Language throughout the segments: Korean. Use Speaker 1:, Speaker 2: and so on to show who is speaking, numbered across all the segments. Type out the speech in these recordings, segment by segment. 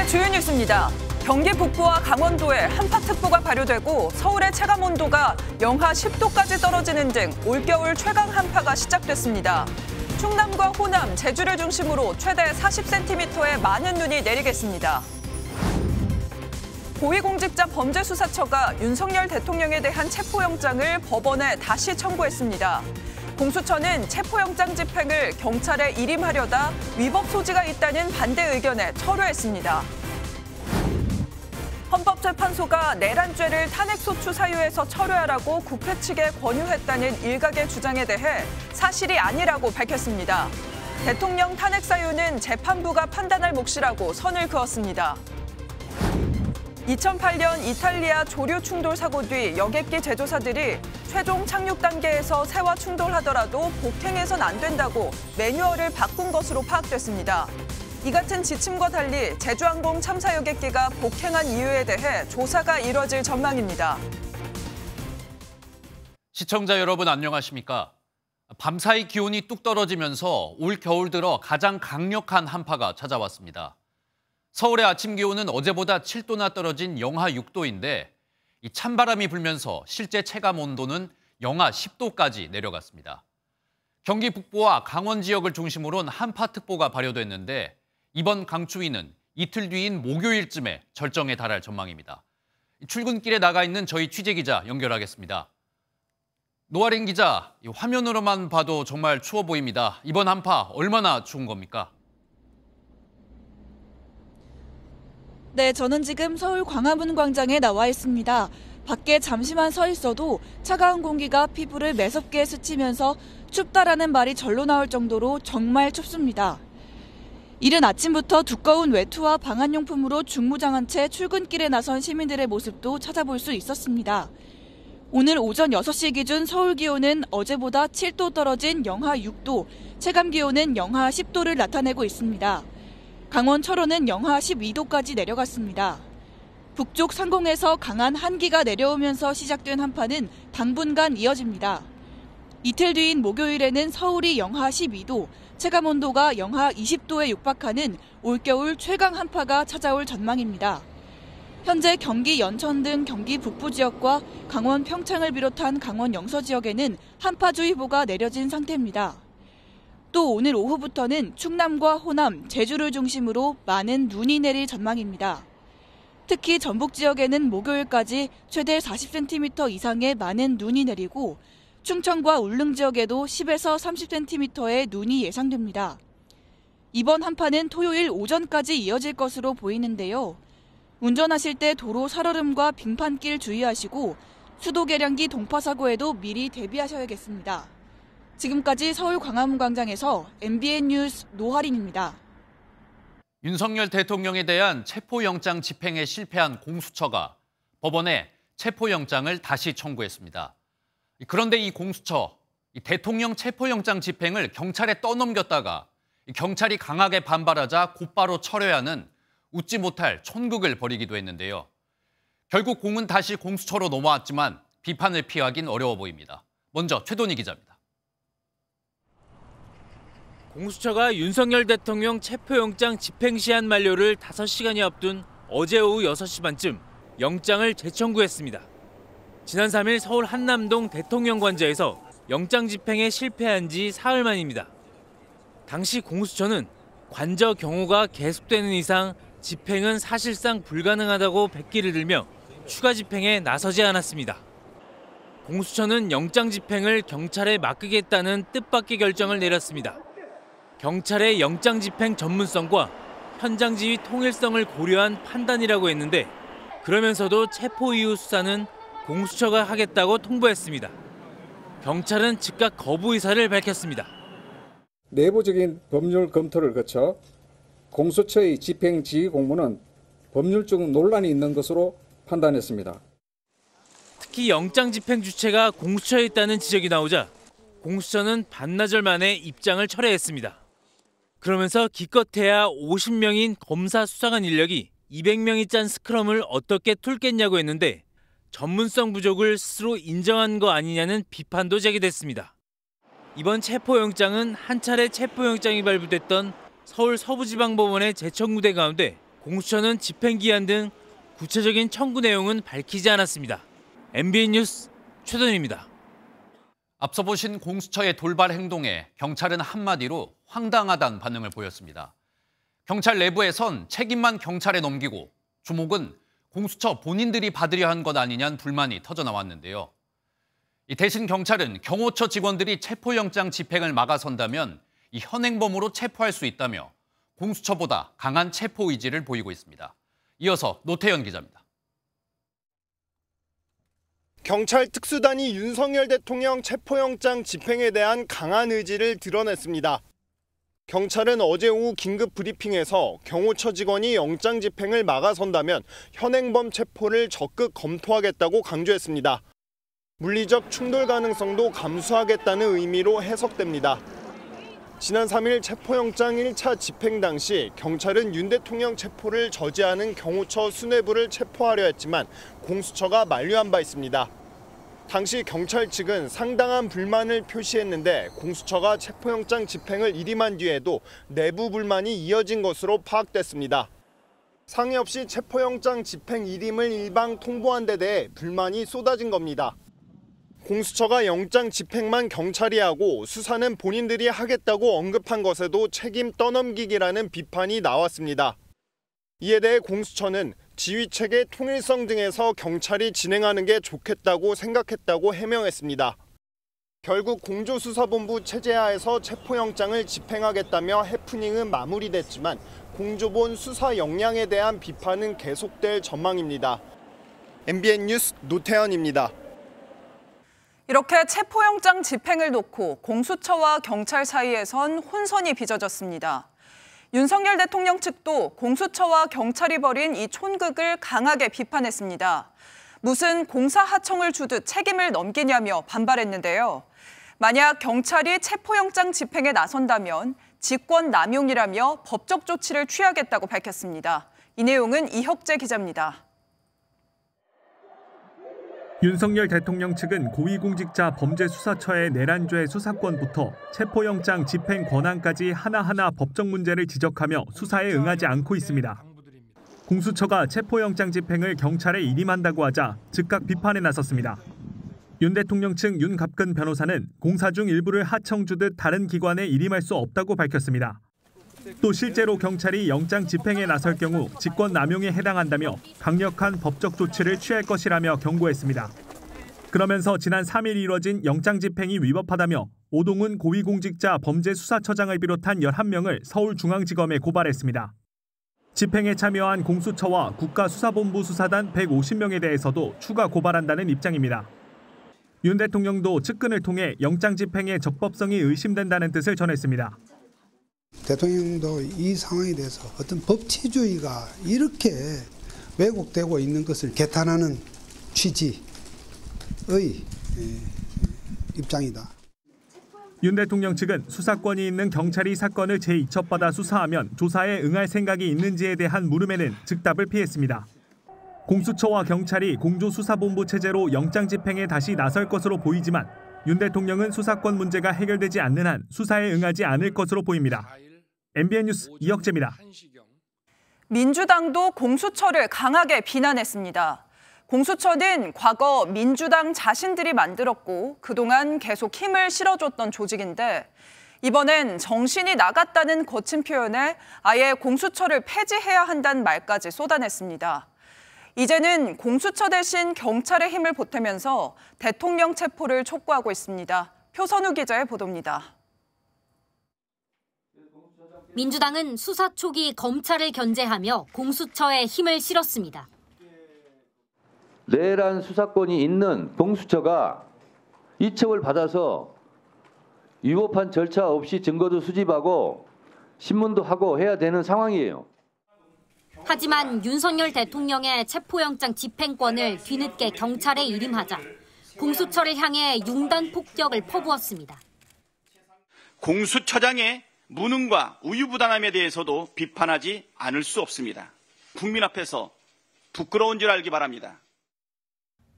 Speaker 1: 주요 뉴스입니다. 경기 북부와 강원도에 한파특보가 발효되고 서울의 체감온도가 영하 10도까지 떨어지는 등 올겨울 최강 한파가 시작됐습니다. 충남과 호남, 제주를 중심으로 최대 40cm의 많은 눈이 내리겠습니다. 고위공직자범죄수사처가 윤석열 대통령에 대한 체포영장을 법원에 다시 청구했습니다. 공수처는 체포영장 집행을 경찰에 일임하려다 위법 소지가 있다는 반대 의견에 철회했습니다. 헌법재판소가 내란죄를 탄핵소추 사유에서 철회하라고 국회 측에 권유했다는 일각의 주장에 대해 사실이 아니라고 밝혔습니다. 대통령 탄핵 사유는 재판부가 판단할 몫이라고 선을 그었습니다. 2008년 이탈리아 조류 충돌 사고 뒤 여객기 제조사들이 최종 착륙 단계에서 새와 충돌하더라도 복행해선 안 된다고 매뉴얼을 바꾼 것으로 파악됐습니다. 이 같은 지침과 달리 제주항공 참사 여객기가 복행한 이유에 대해 조사가 이뤄질 전망입니다.
Speaker 2: 시청자 여러분 안녕하십니까? 밤사이 기온이 뚝 떨어지면서 올 겨울 들어 가장 강력한 한파가 찾아왔습니다. 서울의 아침 기온은 어제보다 7도나 떨어진 영하 6도인데 이 찬바람이 불면서 실제 체감 온도는 영하 10도까지 내려갔습니다. 경기 북부와 강원 지역을 중심으로는 한파특보가 발효됐는데 이번 강추위는 이틀 뒤인 목요일쯤에 절정에 달할 전망입니다. 출근길에 나가 있는 저희 취재기자 연결하겠습니다. 노아린 기자, 화면으로만 봐도 정말 추워 보입니다. 이번 한파 얼마나 추운 겁니까?
Speaker 3: 네, 저는 지금 서울 광화문 광장에 나와 있습니다. 밖에 잠시만 서 있어도 차가운 공기가 피부를 매섭게 스치면서 춥다라는 말이 절로 나올 정도로 정말 춥습니다. 이른 아침부터 두꺼운 외투와 방한용품으로 중무장한 채 출근길에 나선 시민들의 모습도 찾아볼 수 있었습니다. 오늘 오전 6시 기준 서울 기온은 어제보다 7도 떨어진 영하 6도, 체감 기온은 영하 10도를 나타내고 있습니다. 강원 철원은 영하 12도까지 내려갔습니다. 북쪽 상공에서 강한 한기가 내려오면서 시작된 한파는 당분간 이어집니다. 이틀 뒤인 목요일에는 서울이 영하 12도, 체감온도가 영하 20도에 육박하는 올겨울 최강 한파가 찾아올 전망입니다. 현재 경기 연천 등 경기 북부 지역과 강원 평창을 비롯한 강원 영서 지역에는 한파주의보가 내려진 상태입니다. 또 오늘 오후부터는 충남과 호남, 제주를 중심으로 많은 눈이 내릴 전망입니다. 특히 전북 지역에는 목요일까지 최대 40cm 이상의 많은 눈이 내리고 충청과 울릉 지역에도 10에서 30cm의 눈이 예상됩니다. 이번 한파는 토요일 오전까지 이어질 것으로 보이는데요. 운전하실 때 도로 살얼음과 빙판길 주의하시고 수도 계량기 동파 사고에도 미리 대비하셔야겠습니다. 지금까지 서울 광화문 광장에서 MBN 뉴스 노하린입니다.
Speaker 2: 윤석열 대통령에 대한 체포영장 집행에 실패한 공수처가 법원에 체포영장을 다시 청구했습니다. 그런데 이 공수처, 대통령 체포영장 집행을 경찰에 떠넘겼다가 경찰이 강하게 반발하자 곧바로 철회하는 웃지 못할 촌극을 벌이기도 했는데요. 결국 공은 다시 공수처로 넘어왔지만 비판을 피하긴 어려워 보입니다. 먼저 최돈희 기자입니다.
Speaker 4: 공수처가 윤석열 대통령 체포영장 집행시한 만료를 5시간이 앞둔 어제 오후 6시 반쯤 영장을 재청구했습니다. 지난 3일 서울 한남동 대통령관저에서 영장 집행에 실패한 지 사흘 만입니다. 당시 공수처는 관저 경호가 계속되는 이상 집행은 사실상 불가능하다고 백기를 들며 추가 집행에 나서지 않았습니다. 공수처는 영장 집행을 경찰에 맡기겠다는 뜻밖의 결정을 내렸습니다. 경찰의 영장 집행 전문성과 현장 지휘 통일성을 고려한 판단이라고 했는데 그러면서도 체포 이후 수사는 공수처가 하겠다고 통보했습니다. 경찰은 즉각 거부 의사를 밝혔습니다.
Speaker 5: 내부적인 법률 검토를 거쳐 공수처의 집행 지휘 공무는 법률적 논란이 있는 것으로 판단했습니다.
Speaker 4: 특히 영장 집행 주체가 공수처에 있다는 지적이 나오자 공수처는 반나절 만에 입장을 철회했습니다. 그러면서 기껏해야 50명인 검사 수사관 인력이 200명이 짠 스크럼을 어떻게 툴겠냐고 했는데 전문성 부족을 스스로 인정한 거 아니냐는 비판도 제기됐습니다. 이번 체포영장은 한 차례 체포영장이 발부됐던 서울 서부지방법원의 재청구대 가운데 공수처는 집행기한 등 구체적인 청구 내용은 밝히지 않았습니다. MBN 뉴스 최동입니다.
Speaker 2: 앞서 보신 공수처의 돌발 행동에 경찰은 한마디로 황당하다는 반응을 보였습니다. 경찰 내부에선 책임만 경찰에 넘기고 주목은 공수처 본인들이 받으려 한 것 아니냐는 불만이 터져나왔는데요. 대신 경찰은 경호처 직원들이 체포영장 집행을 막아선다면 이 현행범으로 체포할 수 있다며 공수처보다 강한 체포 의지를 보이고 있습니다. 이어서 노태현 기자입니다.
Speaker 6: 경찰 특수단이 윤석열 대통령 체포영장 집행에 대한 강한 의지를 드러냈습니다. 경찰은 어제 오후 긴급 브리핑에서 경호처 직원이 영장 집행을 막아선다면 현행범 체포를 적극 검토하겠다고 강조했습니다. 물리적 충돌 가능성도 감수하겠다는 의미로 해석됩니다. 지난 3일 체포영장 1차 집행 당시 경찰은 윤 대통령 체포를 저지하는 경호처 수뇌부를 체포하려 했지만 공수처가 만류한 바 있습니다. 당시 경찰 측은 상당한 불만을 표시했는데 공수처가 체포영장 집행을 일임한 뒤에도 내부 불만이 이어진 것으로 파악됐습니다. 상의 없이 체포영장 집행 일임을 일방 통보한 데 대해 불만이 쏟아진 겁니다. 공수처가 영장 집행만 경찰이 하고 수사는 본인들이 하겠다고 언급한 것에도 책임 떠넘기기라는 비판이 나왔습니다. 이에 대해 공수처는 지휘체계 통일성 등에서 경찰이 진행하는 게 좋겠다고 생각했다고 해명했습니다. 결국 공조수사본부 체제하에서 체포영장을 집행하겠다며 해프닝은 마무리됐지만 공조본 수사 역량에 대한 비판은 계속될 전망입니다. MBN 뉴스 노태현입니다.
Speaker 1: 이렇게 체포영장 집행을 놓고 공수처와 경찰 사이에선 혼선이 빚어졌습니다. 윤석열 대통령 측도 공수처와 경찰이 벌인 이 촌극을 강하게 비판했습니다. 무슨 공사하청을 주듯 책임을 넘기냐며 반발했는데요. 만약 경찰이 체포영장 집행에 나선다면 직권 남용이라며 법적 조치를 취하겠다고 밝혔습니다. 이 내용은 이혁재 기자입니다.
Speaker 7: 윤석열 대통령 측은 고위공직자 범죄수사처의 내란죄 수사권부터 체포영장 집행 권한까지 하나하나 법적 문제를 지적하며 수사에 응하지 않고 있습니다. 공수처가 체포영장 집행을 경찰에 일임한다고 하자 즉각 비판에 나섰습니다. 윤 대통령 측 윤갑근 변호사는 공사 중 일부를 하청 주듯 다른 기관에 일임할 수 없다고 밝혔습니다. 또 실제로 경찰이 영장 집행에 나설 경우 직권 남용에 해당한다며 강력한 법적 조치를 취할 것이라며 경고했습니다. 그러면서 지난 3일 이뤄진 영장 집행이 위법하다며 오동훈 고위공직자 범죄수사처장을 비롯한 11명을 서울중앙지검에 고발했습니다. 집행에 참여한 공수처와 국가수사본부 수사단 150명에 대해서도 추가 고발한다는 입장입니다. 윤 대통령도 측근을 통해 영장 집행의 적법성이 의심된다는 뜻을 전했습니다.
Speaker 8: 대통령도 이 상황에 대해서 어떤 법치주의가 이렇게 왜곡되고 있는 것을 개탄하는 취지의 입장이다.
Speaker 7: 윤 대통령 측은 수사권이 있는 경찰이 사건을 제2첩받아 수사하면 조사에 응할 생각이 있는지에 대한 물음에는 즉답을 피했습니다. 공수처와 경찰이 공조수사본부 체제로 영장 집행에 다시 나설 것으로 보이지만 윤 대통령은 수사권 문제가 해결되지 않는 한 수사에 응하지 않을 것으로 보입니다. MBN 뉴스 이혁재입니다.
Speaker 1: 민주당도 공수처를 강하게 비난했습니다. 공수처는 과거 민주당 자신들이 만들었고 그동안 계속 힘을 실어줬던 조직인데 이번엔 정신이 나갔다는 거친 표현에 아예 공수처를 폐지해야 한다는 말까지 쏟아냈습니다. 이제는 공수처 대신 경찰의 힘을 보태면서 대통령 체포를 촉구하고 있습니다. 표선우 기자의 보도입니다.
Speaker 9: 민주당은 수사 초기 검찰을 견제하며 공수처에 힘을 실었습니다.
Speaker 10: 내란 수사권이 있는 공수처가 이첩을 받아서 위법한 절차 없이 증거도 수집하고 신문도 하고 해야 되는 상황이에요.
Speaker 9: 하지만 윤석열 대통령의 체포영장 집행권을 뒤늦게 경찰에 일임하자 공수처를 향해 융단 폭격을 퍼부었습니다.
Speaker 11: 공수처장의 무능과 우유부단함에 대해서도 비판하지 않을 수 없습니다. 국민 앞에서 부끄러운 줄 알기 바랍니다.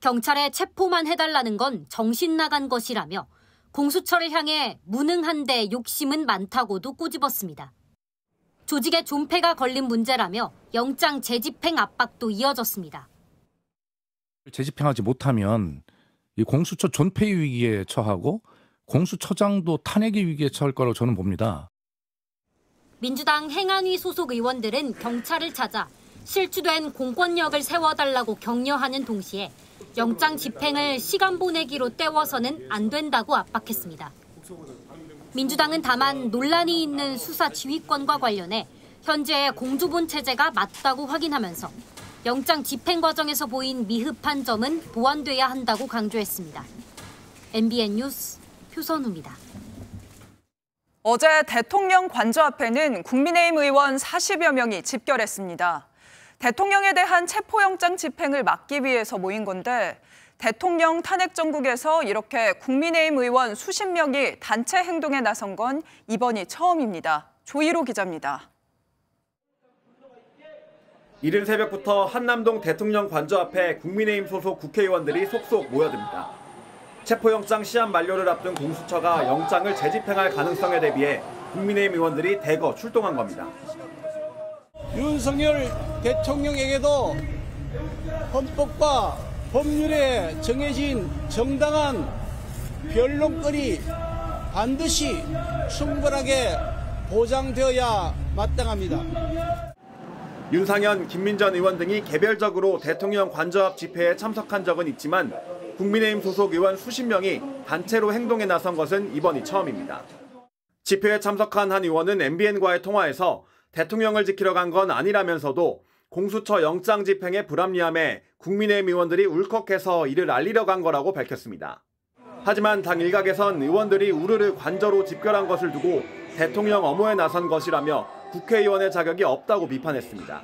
Speaker 9: 경찰에 체포만 해달라는 건 정신 나간 것이라며 공수처를 향해 무능한데 욕심은 많다고도 꼬집었습니다. 조직의 존폐가 걸린 문제라며 영장 재집행 압박도 이어졌습니다.
Speaker 12: 재집행하지 못하면 이 공수처 존폐 위기에 처하고 공수처장도 탄핵의 위기에 처할 거라고 저는 봅니다.
Speaker 9: 민주당 행안위 소속 의원들은 경찰을 찾아 실추된 공권력을 세워달라고 격려하는 동시에 영장 집행을 시간 보내기로 때워서는 안 된다고 압박했습니다. 민주당은 다만 논란이 있는 수사 지휘권과 관련해 현재의 공조본 체제가 맞다고 확인하면서 영장 집행 과정에서 보인 미흡한 점은 보완돼야 한다고 강조했습니다. MBN 뉴스 표선우입니다.
Speaker 1: 어제 대통령 관저 앞에는 국민의힘 의원 40여 명이 집결했습니다. 대통령에 대한 체포영장 집행을 막기 위해서 모인 건데 대통령 탄핵 정국에서 이렇게 국민의힘 의원 수십 명이 단체 행동에 나선 건 이번이 처음입니다. 조희로 기자입니다.
Speaker 13: 이른 새벽부터 한남동 대통령 관저 앞에 국민의힘 소속 국회의원들이 속속 모여듭니다. 체포영장 시한 만료를 앞둔 공수처가 영장을 재집행할 가능성에 대비해 국민의힘 의원들이 대거 출동한 겁니다.
Speaker 14: 윤석열 대통령에게도 헌법과 법률에 정해진 정당한 변론권이 반드시 충분하게 보장되어야 마땅합니다.
Speaker 13: 윤상현, 김민전 의원 등이 개별적으로 대통령 관저 앞 집회에 참석한 적은 있지만 국민의힘 소속 의원 수십 명이 단체로 행동에 나선 것은 이번이 처음입니다. 집회에 참석한 한 의원은 MBN과의 통화에서 대통령을 지키러 간 건 아니라면서도 공수처 영장 집행의 불합리함에 국민의힘 의원들이 울컥해서 이를 알리려 간 거라고 밝혔습니다. 하지만 당 일각에선 의원들이 우르르 관저로 집결한 것을 두고 대통령 엄호에 나선 것이라며 국회의원의 자격이 없다고 비판했습니다.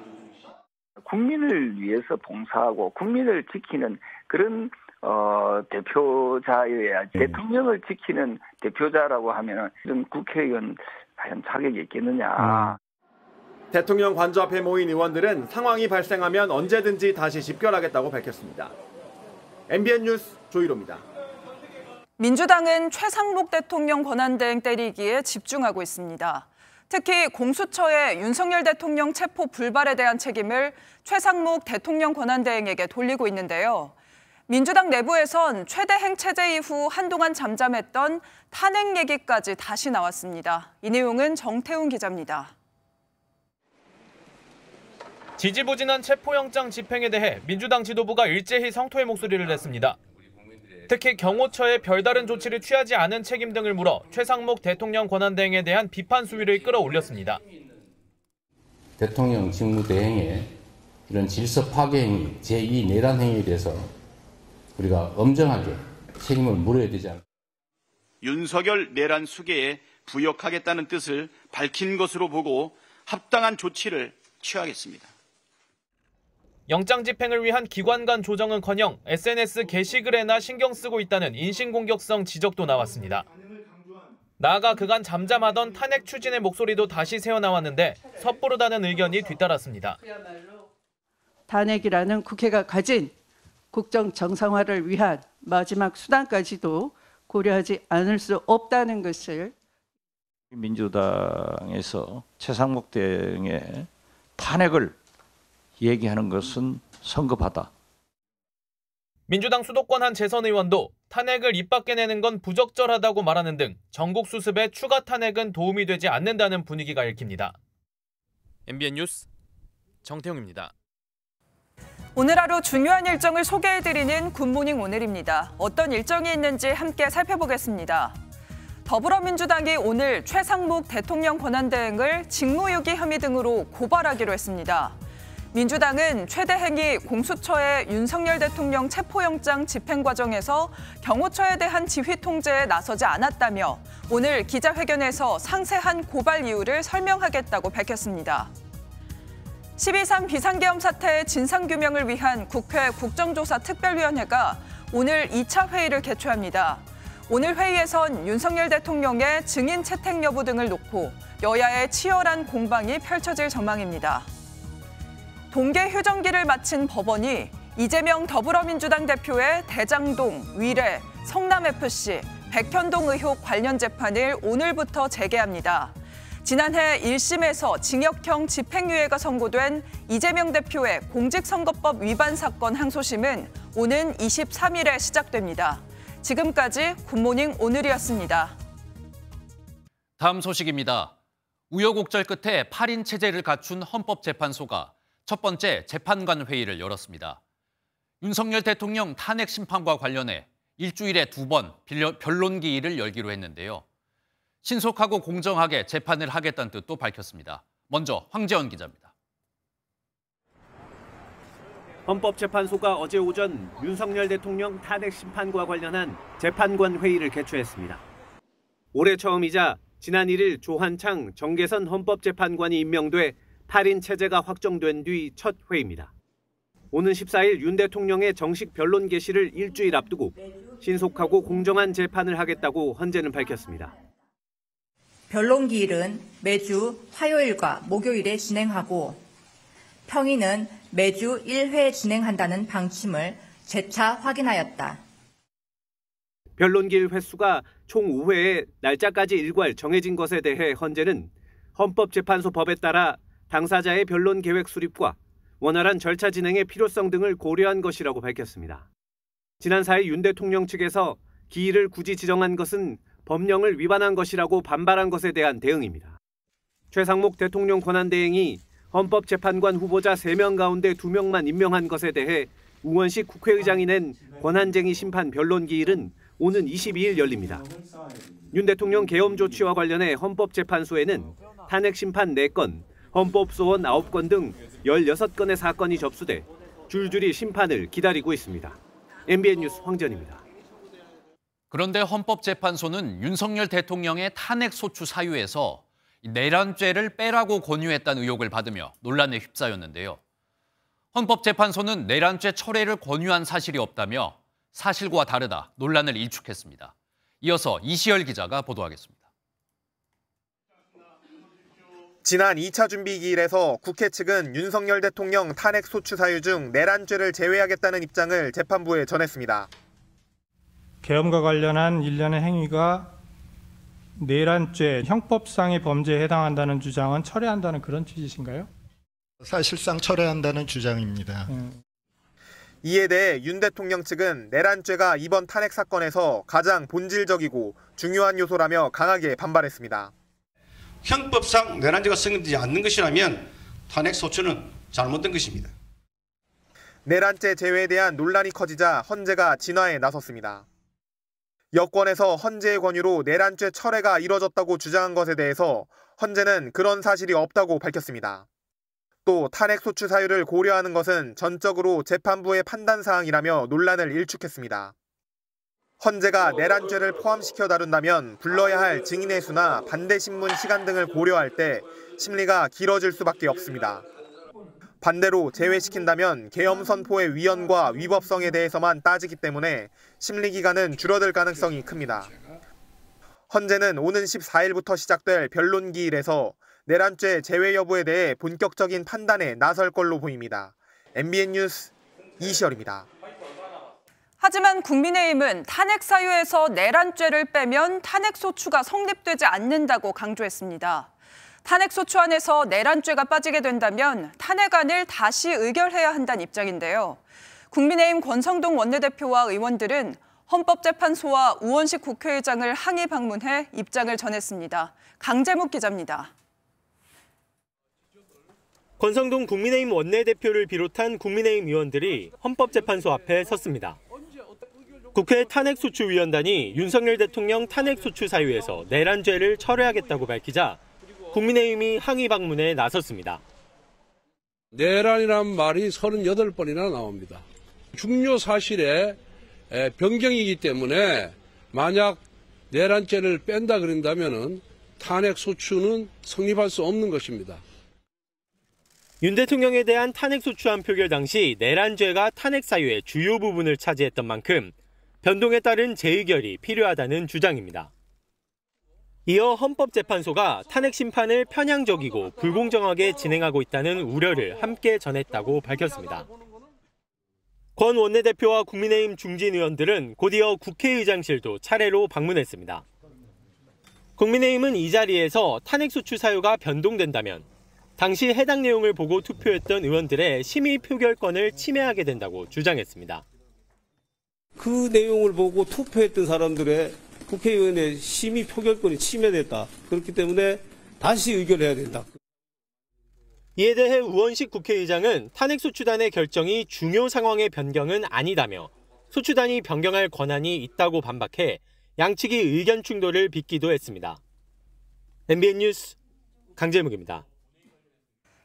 Speaker 15: 국민을 위해서 봉사하고 국민을 지키는 그런 대표자여야지 대통령을 지키는 대표자라고 하면 이런 국회의원 과연 자격이 있겠느냐.
Speaker 13: 대통령 관저 앞에 모인 의원들은 상황이 발생하면 언제든지 다시 집결하겠다고 밝혔습니다. MBN 뉴스 조희로입니다.
Speaker 1: 민주당은 최상목 대통령 권한대행 때리기에 집중하고 있습니다. 특히 공수처의 윤석열 대통령 체포 불발에 대한 책임을 최상목 대통령 권한대행에게 돌리고 있는데요. 민주당 내부에선 최대행 체제 이후 한동안 잠잠했던 탄핵 얘기까지 다시 나왔습니다. 이 내용은 정태훈 기자입니다.
Speaker 16: 지지부진한 체포영장 집행에 대해 민주당 지도부가 일제히 성토의 목소리를 냈습니다. 특히 경호처의 별다른 조치를 취하지 않은 책임 등을 물어 최상목 대통령 권한대행에 대한 비판 수위를 끌어올렸습니다.
Speaker 17: 대통령 직무대행의 이런 질서 파괴 행위, 제2 내란 행위에 대해서 우리가 엄정하게 책임을 물어야 되지 않을까.
Speaker 11: 윤석열 내란 수계에 부역하겠다는 뜻을 밝힌 것으로 보고 합당한 조치를 취하겠습니다.
Speaker 16: 영장 집행을 위한 기관 간 조정은커녕 SNS 게시글에나 신경 쓰고 있다는 인신공격성 지적도 나왔습니다. 나아가 그간 잠잠하던 탄핵 추진의 목소리도 다시 새어나왔는데 섣부르다는 의견이 뒤따랐습니다.
Speaker 18: 탄핵이라는 국회가 가진 국정 정상화를 위한 마지막 수단까지도 고려하지 않을 수 없다는 것을
Speaker 19: 민주당에서 최상목 대행의 탄핵을 얘기하는 것은 성급하다.
Speaker 16: 민주당 수도권 한 재선 의원도 탄핵을 입 밖에 내는 건 부적절하다고 말하는 등 전국 수습에 추가 탄핵은 도움이 되지 않는다는 분위기가 읽힙니다. MBN 뉴스 정태웅입니다.
Speaker 1: 오늘 하루 중요한 일정을 소개해드리는 굿모닝 오늘입니다. 어떤 일정이 있는지 함께 살펴보겠습니다. 더불어민주당이 오늘 최상목 대통령 권한대행을 직무유기 혐의 등으로 고발하기로 했습니다. 민주당은 최대행이 공수처의 윤석열 대통령 체포영장 집행 과정에서 경호처에 대한 지휘 통제에 나서지 않았다며 오늘 기자회견에서 상세한 고발 이유를 설명하겠다고 밝혔습니다. 12.3 비상계엄 사태의 진상규명을 위한 국회 국정조사 특별위원회가 오늘 2차 회의를 개최합니다. 오늘 회의에선 윤석열 대통령의 증인 채택 여부 등을 놓고 여야의 치열한 공방이 펼쳐질 전망입니다. 동계 휴전기를 마친 법원이 이재명 더불어민주당 대표의 대장동, 위례, 성남FC, 백현동 의혹 관련 재판을 오늘부터 재개합니다. 지난해 1심에서 징역형 집행유예가 선고된 이재명 대표의 공직선거법 위반 사건 항소심은 오는 23일에 시작됩니다. 지금까지 굿모닝 오늘이었습니다.
Speaker 2: 다음 소식입니다. 우여곡절 끝에 8인 체제를 갖춘 헌법재판소가 첫 번째 재판관 회의를 열었습니다. 윤석열 대통령 탄핵 심판과 관련해 일주일에 2번 변론기일을 열기로 했는데요. 신속하고 공정하게 재판을 하겠다는 뜻도 밝혔습니다. 먼저 황재원 기자입니다.
Speaker 20: 헌법재판소가 어제 오전 윤석열 대통령 탄핵 심판과 관련한 재판관 회의를 개최했습니다. 올해 처음이자 지난 1일 조한창 정계선 헌법재판관이 임명돼 8인 체제가 확정된 뒤 첫 회의입니다. 오는 14일 윤 대통령의 정식 변론 개시를 일주일 앞두고 신속하고 공정한 재판을 하겠다고 헌재는 밝혔습니다.
Speaker 21: 변론기일은 매주 화요일과 목요일에 진행하고 평의는 매주 1회 진행한다는 방침을 재차 확인하였다.
Speaker 20: 변론기일 횟수가 총 5회에 날짜까지 일괄 정해진 것에 대해 헌재는 헌법재판소 법에 따라 당사자의 변론 계획 수립과 원활한 절차 진행의 필요성 등을 고려한 것이라고 밝혔습니다. 지난 4일 윤 대통령 측에서 기일을 굳이 지정한 것은 법령을 위반한 것이라고 반발한 것에 대한 대응입니다. 최상목 대통령 권한대행이 헌법재판관 후보자 3명 가운데 2명만 임명한 것에 대해 우원식 국회의장이 낸 권한쟁의 심판 변론기일은 오는 22일 열립니다. 윤 대통령 계엄 조치와 관련해 헌법재판소에는 탄핵 심판 4건, 헌법소원 9건 등 16건의 사건이 접수돼 줄줄이 심판을 기다리고 있습니다. MBN 뉴스 황재원입니다.
Speaker 2: 그런데 헌법재판소는 윤석열 대통령의 탄핵 소추 사유에서 내란죄를 빼라고 권유했다는 의혹을 받으며 논란에 휩싸였는데요. 헌법재판소는 내란죄 철회를 권유한 사실이 없다며 사실과 다르다 논란을 일축했습니다. 이어서 이시열 기자가 보도하겠습니다.
Speaker 6: 지난 2차 준비기일에서 국회 측은 윤석열 대통령 탄핵 소추 사유 중 내란죄를 제외하겠다는 입장을 재판부에 전했습니다.
Speaker 22: 계엄과 관련한 일련의 행위가 내란죄, 형법상의 범죄에 해당한다는 주장은 철회한다는 그런 취지신가요?
Speaker 23: 사실상 철회한다는 주장입니다.
Speaker 6: 이에 대해 윤 대통령 측은 내란죄가 이번 탄핵 사건에서 가장 본질적이고 중요한 요소라며 강하게 반발했습니다.
Speaker 24: 형법상 내란죄가 성립되지 않는 것이라면 탄핵 소추는 잘못된 것입니다.
Speaker 6: 내란죄 제외에 대한 논란이 커지자 헌재가 진화에 나섰습니다. 여권에서 헌재의 권유로 내란죄 철회가 이뤄졌다고 주장한 것에 대해서 헌재는 그런 사실이 없다고 밝혔습니다. 또 탄핵 소추 사유를 고려하는 것은 전적으로 재판부의 판단 사항이라며 논란을 일축했습니다. 헌재가 내란죄를 포함시켜 다룬다면 불러야 할 증인의 수나 반대 신문 시간 등을 고려할 때 심리가 길어질 수밖에 없습니다. 반대로 제외시킨다면 계엄 선포의 위헌과 위법성에 대해서만 따지기 때문에 심리 기간은 줄어들 가능성이 큽니다. 헌재는 오는 14일부터 시작될 변론기일에서 내란죄 제외 여부에 대해 본격적인 판단에 나설 걸로 보입니다. MBN 뉴스 이시열입니다.
Speaker 1: 하지만 국민의힘은 탄핵 사유에서 내란죄를 빼면 탄핵 소추가 성립되지 않는다고 강조했습니다. 탄핵 소추안에서 내란죄가 빠지게 된다면 탄핵안을 다시 의결해야 한다는 입장인데요. 국민의힘 권성동 원내대표와 의원들은 헌법재판소와 우원식 국회의장을 항의 방문해 입장을 전했습니다. 강재묵 기자입니다.
Speaker 25: 권성동 국민의힘 원내대표를 비롯한 국민의힘 의원들이 헌법재판소 앞에 섰습니다. 국회 탄핵소추위원단이 윤석열 대통령 탄핵소추 사유에서 내란죄를 철회하겠다고 밝히자 국민의힘이 항의 방문에 나섰습니다.
Speaker 26: 내란이란 말이 38번이나 나옵니다. 중요 사실의 변경이기 때문에 만약 내란죄를 뺀다 그런다면 탄핵소추는 성립할 수 없는 것입니다.
Speaker 25: 윤 대통령에 대한 탄핵소추안 표결 당시 내란죄가 탄핵 사유의 주요 부분을 차지했던 만큼 변동에 따른 재의결이 필요하다는 주장입니다. 이어 헌법재판소가 탄핵 심판을 편향적이고 불공정하게 진행하고 있다는 우려를 함께 전했다고 밝혔습니다. 권 원내대표와 국민의힘 중진 의원들은 곧이어 국회의장실도 차례로 방문했습니다. 국민의힘은 이 자리에서 탄핵소추 사유가 변동된다면 당시 해당 내용을 보고 투표했던 의원들의 심의 표결권을 침해하게 된다고 주장했습니다.
Speaker 3: 그 내용을 보고 투표했던 사람들의 국회의원의 심의 표결권이 침해됐다. 그렇기 때문에 다시 의결해야 된다.
Speaker 25: 이에 대해 우원식 국회의장은 탄핵소추단의 결정이 중요 상황의 변경은 아니다며 소추단이 변경할 권한이 있다고 반박해 양측이 의견 충돌을 빚기도 했습니다. MBN 뉴스 강재묵입니다.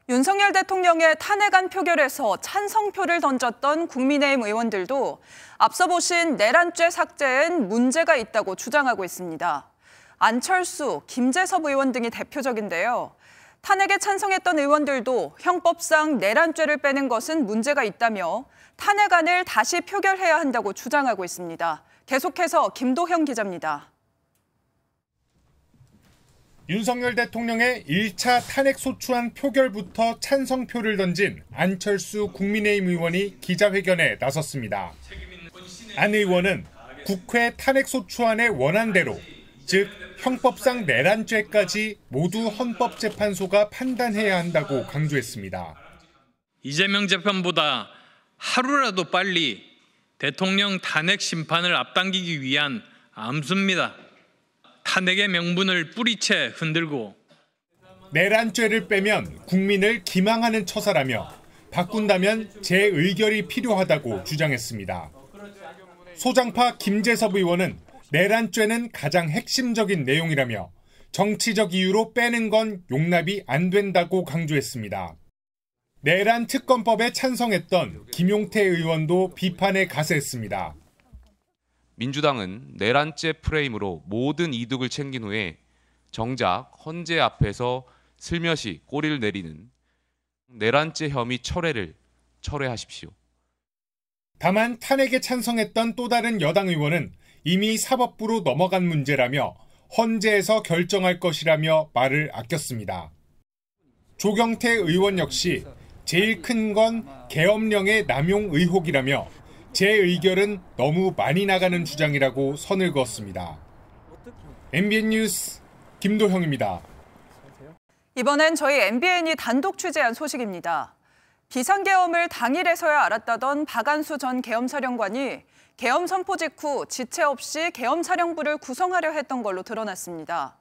Speaker 1: 윤석열 대통령의 탄핵안 표결에서 찬성표를 던졌던 국민의힘 의원들도 앞서 보신 내란죄 삭제엔 문제가 있다고 주장하고 있습니다. 안철수, 김재섭 의원 등이 대표적인데요. 탄핵에 찬성했던 의원들도 형법상 내란죄를 빼는 것은 문제가 있다며 탄핵안을 다시 표결해야 한다고 주장하고 있습니다. 계속해서 김도형 기자입니다.
Speaker 4: 윤석열 대통령의 1차 탄핵소추안 표결부터 찬성표를 던진 안철수 국민의힘 의원이 기자회견에 나섰습니다. 안 의원은 국회 탄핵소추안의 원안대로, 즉 형법상 내란죄까지 모두 헌법재판소가 판단해야 한다고 강조했습니다.
Speaker 5: 이재명 재판보다 하루라도 빨리 대통령 탄핵 심판을 앞당기기 위한 암수입니다. 탄핵의 명분을 뿌리채 흔들고
Speaker 4: 내란죄를 빼면 국민을 기망하는 처사라며 바꾼다면 재의결이 필요하다고 주장했습니다. 소장파 김재섭 의원은 내란죄는 가장 핵심적인 내용이라며 정치적 이유로 빼는 건 용납이 안 된다고 강조했습니다. 내란 특검법에 찬성했던 김용태 의원도 비판에 가세했습니다.
Speaker 7: 민주당은 내란죄 프레임으로 모든 이득을 챙긴 후에 정작 헌재 앞에서 슬며시 꼬리를 내리는 내란죄 혐의 철회를 철회하십시오.
Speaker 4: 다만 탄핵에 찬성했던 또 다른 여당 의원은 이미 사법부로 넘어간 문제라며 헌재에서 결정할 것이라며 말을 아꼈습니다. 조경태 의원 역시 제일 큰 건 계엄령의 남용 의혹이라며 재의결은 너무 많이 나가는 주장이라고 선을 그었습니다. MBN 뉴스 김도형입니다.
Speaker 1: 이번엔 저희 MBN이 단독 취재한 소식입니다. 비상계엄을 당일에서야 알았다던 박안수 전 계엄사령관이 계엄 선포 직후 지체 없이 계엄사령부를 구성하려 했던 걸로 드러났습니다.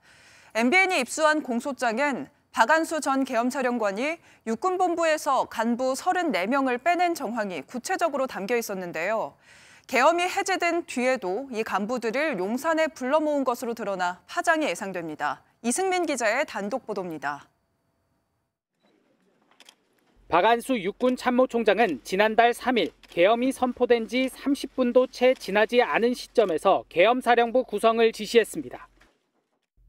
Speaker 1: MBN이 입수한 공소장엔 박안수 전 계엄사령관이 육군본부에서 간부 34명을 빼낸 정황이 구체적으로 담겨 있었는데요. 계엄이 해제된 뒤에도 이 간부들을 용산에 불러 모은 것으로 드러나 파장이 예상됩니다. 이승민 기자의 단독 보도입니다.
Speaker 8: 박안수 육군 참모총장은 지난달 3일 계엄이 선포된 지 30분도 채 지나지 않은 시점에서 계엄사령부 구성을 지시했습니다.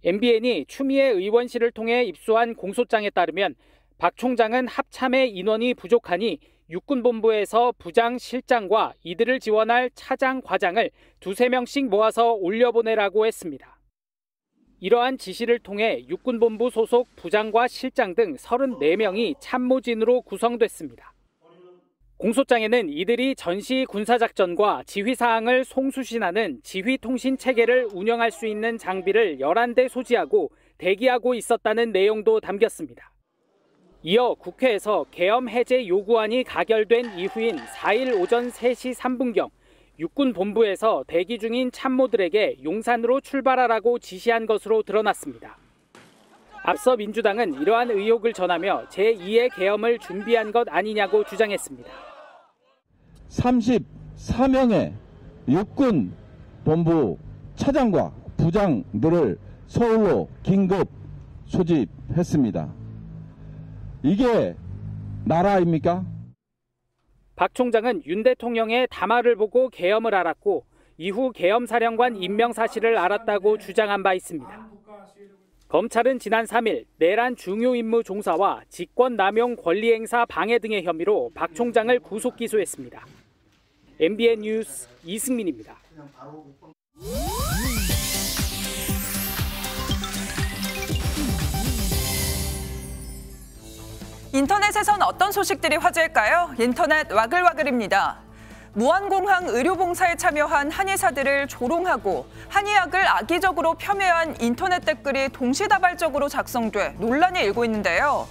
Speaker 8: MBN이 추미애 의원실을 통해 입수한 공소장에 따르면 박 총장은 합참의 인원이 부족하니 육군본부에서 부장, 실장과 이들을 지원할 차장, 과장을 2-3명씩 모아서 올려보내라고 했습니다. 이러한 지시를 통해 육군본부 소속 부장과 실장 등 34명이 참모진으로 구성됐습니다. 공소장에는 이들이 전시 군사작전과 지휘사항을 송수신하는 지휘통신체계를 운영할 수 있는 장비를 11대 소지하고 대기하고 있었다는 내용도 담겼습니다. 이어 국회에서 계엄 해제 요구안이 가결된 이후인 4일 오전 3시 3분경 육군본부에서 대기 중인 참모들에게 용산으로 출발하라고 지시한 것으로 드러났습니다. 앞서 민주당은 이러한 의혹을 전하며 제2의 계엄을 준비한 것 아니냐고 주장했습니다.
Speaker 10: 34명의 육군 본부 차장과 부장들을 서울로 긴급 소집했습니다. 이게 나라입니까?
Speaker 8: 박 총장은 윤 대통령의 담화를 보고 계엄을 알았고 이후 계엄사령관 임명 사실을 알았다고 주장한 바 있습니다. 검찰은 지난 3일 내란 중요 임무 종사와 직권남용 권리행사 방해 등의 혐의로 박 총장을 구속 기소했습니다. MBN 뉴스 이승민입니다.
Speaker 1: 인터넷에선 어떤 소식들이 화제일까요? 인터넷 와글와글입니다. 무한공항 의료봉사에 참여한 한의사들을 조롱하고 한의학을 악의적으로 폄훼한 인터넷 댓글이 동시다발적으로 작성돼 논란이 일고 있는데요.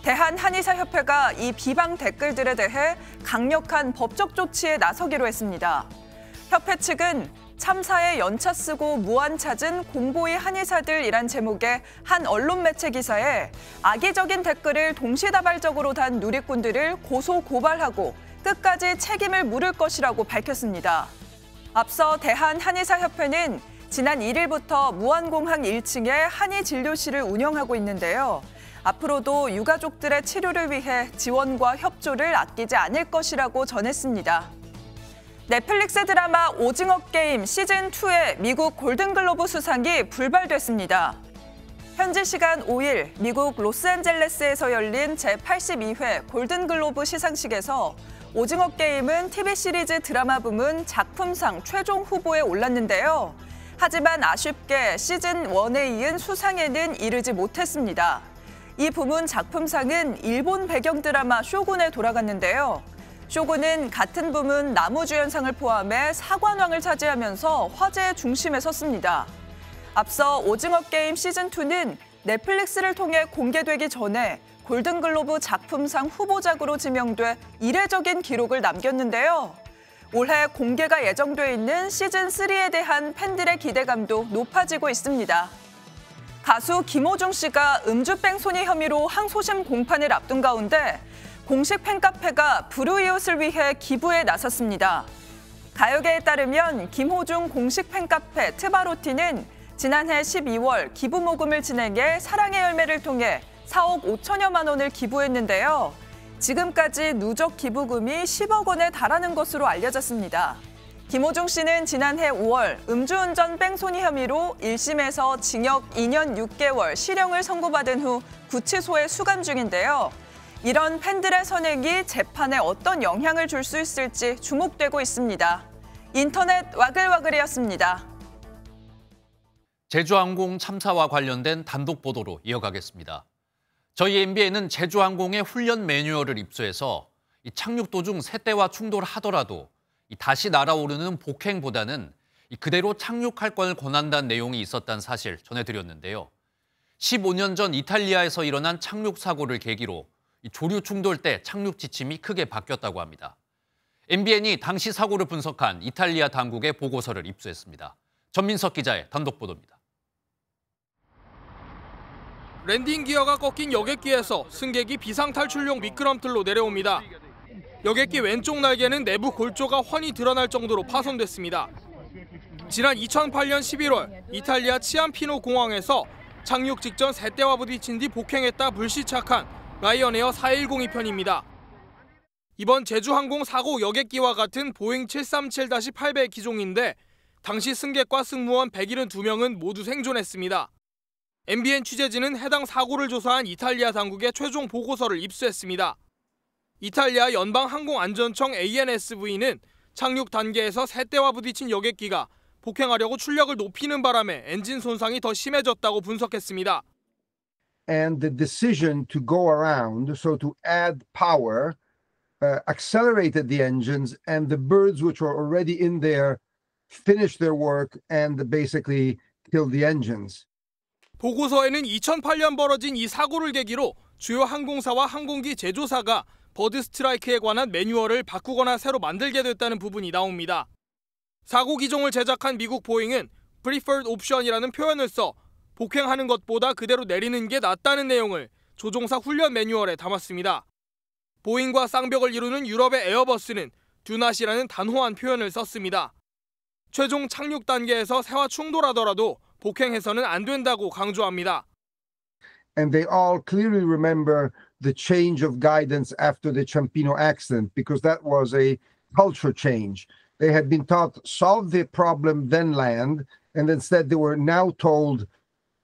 Speaker 1: 대한한의사협회가 이 비방 댓글들에 대해 강력한 법적 조치에 나서기로 했습니다. 협회 측은 참사에 연차 쓰고 무한 찾은 공보이 한의사들이란 제목의 한 언론 매체 기사에 악의적인 댓글을 동시다발적으로 단 누리꾼들을 고소 고발하고 끝까지 책임을 물을 것이라고 밝혔습니다. 앞서 대한한의사협회는 지난 1일부터 무한공항 1층에 한의진료실을 운영하고 있는데요. 앞으로도 유가족들의 치료를 위해 지원과 협조를 아끼지 않을 것이라고 전했습니다. 넷플릭스 드라마 오징어 게임 시즌2의 미국 골든글로브 수상이 불발됐습니다. 현지 시간 5일 미국 로스앤젤레스에서 열린 제82회 골든글로브 시상식에서 오징어 게임은 TV 시리즈 드라마 부문 작품상 최종 후보에 올랐는데요. 하지만 아쉽게 시즌1에 이은 수상에는 이르지 못했습니다. 이 부문 작품상은 일본 배경 드라마 쇼군에 돌아갔는데요. 쇼군은 같은 부문 나무주연상을 포함해 4관왕을 차지하면서 화제의 중심에 섰습니다. 앞서 오징어 게임 시즌2는 넷플릭스를 통해 공개되기 전에 골든글로브 작품상 후보작으로 지명돼 이례적인 기록을 남겼는데요. 올해 공개가 예정돼 있는 시즌3에 대한 팬들의 기대감도 높아지고 있습니다. 가수 김호중 씨가 음주병 손이 혐의로 항소심 공판을 앞둔 가운데 공식 팬카페가 불우이웃을 위해 기부에 나섰습니다. 가요계에 따르면 김호중 공식 팬카페 트바로티는 지난해 12월 기부 모금을 진행해 사랑의 열매를 통해 4억 5천여만 원을 기부했는데요. 지금까지 누적 기부금이 10억 원에 달하는 것으로 알려졌습니다. 김호중 씨는 지난해 5월 음주운전 뺑소니 혐의로 1심에서 징역 2년 6개월 실형을 선고받은 후 구치소에 수감 중인데요. 이런 팬들의 선행이 재판에 어떤 영향을 줄 수 있을지 주목되고 있습니다. 인터넷 와글와글이었습니다.
Speaker 2: 제주항공 참사와 관련된 단독 보도로 이어가겠습니다. 저희 MBN은 제주항공의 훈련 매뉴얼을 입수해서 착륙 도중 새떼와 충돌하더라도 다시 날아오르는 복행보다는 그대로 착륙할 걸 권한다는 내용이 있었다는 사실 전해드렸는데요. 15년 전 이탈리아에서 일어난 착륙 사고를 계기로 조류 충돌 때 착륙 지침이 크게 바뀌었다고 합니다. MBN이 당시 사고를 분석한 이탈리아 당국의 보고서를 입수했습니다. 전민석 기자의 단독 보도입니다.
Speaker 9: 랜딩 기어가 꺾인 여객기에서 승객이 비상탈출용 미끄럼틀로 내려옵니다. 여객기 왼쪽 날개는 내부 골조가 훤히 드러날 정도로 파손됐습니다. 지난 2008년 11월 이탈리아 치암피노 공항에서 착륙 직전 새떼와 부딪힌 뒤 복행했다 불시착한 라이언에어 4102 편입니다. 이번 제주항공 사고 여객기와 같은 보잉 737-800 기종인데 당시 승객과 승무원 172명은 모두 생존했습니다. MBN 취재진은 해당 사고를 조사한 이탈리아 당국의 최종 보고서를 입수했습니다. 이탈리아 연방항공안전청 ANSV는 착륙 단계에서 새떼와 부딪힌 여객기가 복행하려고 출력을 높이는 바람에 엔진 손상이 더 심해졌다고 분석했습니다.
Speaker 12: And the decision to go around, so to add power, accelerated the engines, and the birds which were already in there finished their work and basically killed the engines.
Speaker 9: 보고서에는 2008년 벌어진 이 사고를 계기로 주요 항공사와 항공기 제조사가 버드 스트라이크에 관한 매뉴얼을 바꾸거나 새로 만들게 됐다는 부분이 나옵니다. 사고 기종을 제작한 미국 보잉은 Preferred Option이라는 표현을 써 복행하는 것보다 그대로 내리는 게 낫다는 내용을 조종사 훈련 매뉴얼에 담았습니다. 보잉과 쌍벽을 이루는 유럽의 에어버스는 듀낫이라는 단호한 표현을 썼습니다. 최종 착륙 단계에서 새와 충돌하더라도 복행해서는 안 된다고 강조합니다.
Speaker 12: And they all clearly remember the change of guidance after the Ciampino accident because that was a culture change. They had been taught solve the problem then land, and instead they were now told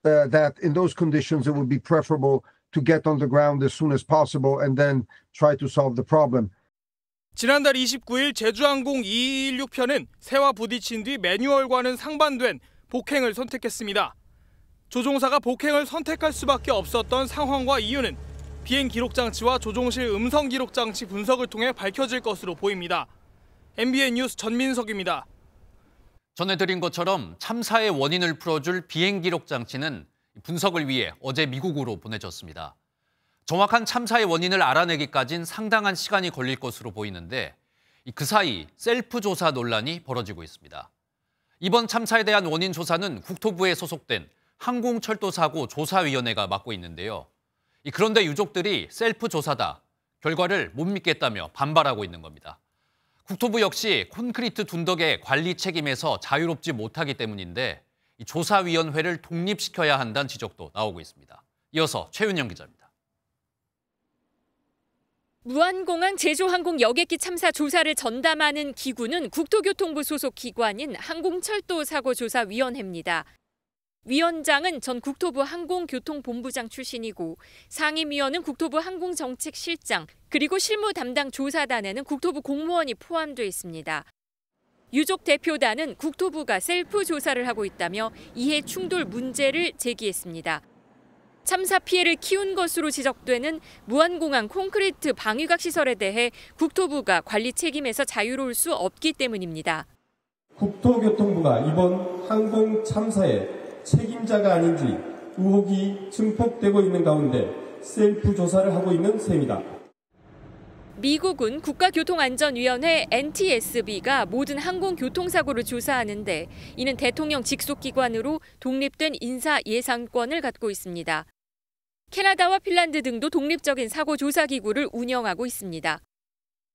Speaker 12: that in those conditions it would be preferable to get on the ground as soon as possible and then try to solve the problem.
Speaker 9: 지난달 29일 제주항공 2216편은 새와 부딪힌 뒤 매뉴얼과는 상반된 복행을 선택했습니다. 조종사가 복행을 선택할 수밖에 없었던 상황과 이유는 비행 기록 장치와 조종실 음성 기록 장치 분석을 통해 밝혀질 것으로 보입니다. MBN 뉴스 전민석입니다.
Speaker 2: 전해드린 것처럼 참사의 원인을 풀어줄 비행기록 장치는 분석을 위해 어제 미국으로 보내졌습니다. 정확한 참사의 원인을 알아내기까지는 상당한 시간이 걸릴 것으로 보이는데 그 사이 셀프 조사 논란이 벌어지고 있습니다. 이번 참사에 대한 원인 조사는 국토부에 소속된 항공철도사고 조사위원회가 맡고 있는데요. 그런데 유족들이 셀프 조사다, 결과를 못 믿겠다며 반발하고 있는 겁니다. 국토부 역시 콘크리트 둔덕의 관리 책임에서 자유롭지 못하기 때문인데 이 조사위원회를 독립시켜야 한다는 지적도 나오고 있습니다. 이어서 최윤영 기자입니다.
Speaker 11: 무안공항 제주항공 여객기 참사 조사를 전담하는 기구는 국토교통부 소속 기관인 항공철도사고조사위원회입니다. 위원장은 전 국토부 항공교통본부장 출신이고 상임위원은 국토부 항공정책실장 그리고 실무 담당 조사단에는 국토부 공무원이 포함돼 있습니다. 유족 대표단은 국토부가 셀프 조사를 하고 있다며 이해 충돌 문제를 제기했습니다. 참사 피해를 키운 것으로 지적되는 무안공항 콘크리트 방위각 시설에 대해 국토부가 관리 책임에서 자유로울 수 없기 때문입니다.
Speaker 13: 국토교통부가 이번 항공 참사에 책임자가 아닌지 의혹이 증폭되고 있는 가운데 셀프 조사를 하고 있는 셈이다.
Speaker 11: 미국은 국가교통안전위원회 NTSB가 모든 항공교통사고를 조사하는데 이는 대통령 직속기관으로 독립된 인사예상권을 갖고 있습니다. 캐나다와 핀란드 등도 독립적인 사고조사기구를 운영하고 있습니다.